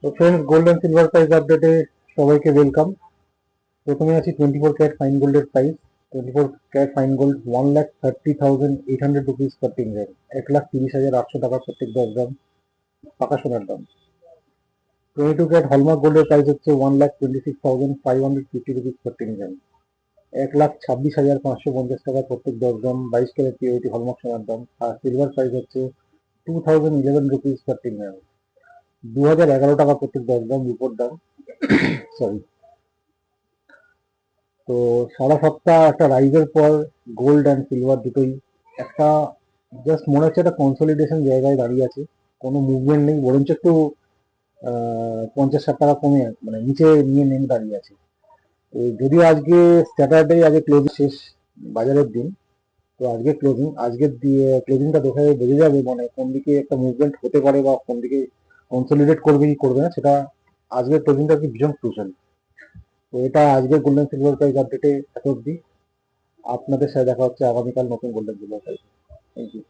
তো friends, gold and silver price আপডেটে সবাইকে ওয়েলকাম। প্রথমে আছি 24 ক্যারেট ফাইন গোল্ডের price. 24 carat fine gold 1,30,800 rupees প্রতি গ্রাম, 1,30,800 টাকা প্রত্যেক 10 গ্রাম পাকা সোনার দাম। 22 ক্যারেট হলমার্ক গোল্ডের প্রাইস হচ্ছে 1,26,550 রুপিস প্রতি গ্রাম, 1,26,550 টাকা প্রত্যেক 10 গ্রাম 22 ক্যারেট পিওরিটি হলমার্ক সোনার দাম। আর সিলভার প্রাইস হচ্ছে 2,011 রুপিস প্রতি গ্রাম, 2,011 টাকা প্রত্যেক 10 গ্রাম রুপোর দাম। সরি। তো সারা সপ্তাহ একটা রাইজের পর গোল্ড অ্যান্ড সিলভার দুটোই একটা জাস্ট মনে হচ্ছে একটা কনসলিডেশন জায়গায় দাঁড়িয়ে আছে। কোনো মুভমেন্ট নেই, বরঞ্চ একটু 50-60 টাকা কমে মানে নিচে নিয়ে নেমে দাঁড়িয়ে আছে। তো যদিও আজকে স্যাটারডে, আগে ক্লোজ শেষ বাজারের দিন। তো আজকে আজকের দিয়ে ক্লোজিংটা দেখে বোঝা যাবে মানে কোন দিকে একটা মুভমেন্ট হতে পারে বা কোন দিকে কনসলিডেট করবে কি করবে না, সেটা আজকের ক্লোজিংটা কি ভীষণ ক্রুশাল। তো এটা আজকের গোল্ডেন সিলভার প্রাইস আপডেটে এত অব্দি। আপনাদের সাথে দেখা হচ্ছে আগামীকাল নতুন golden silver price. Thank you.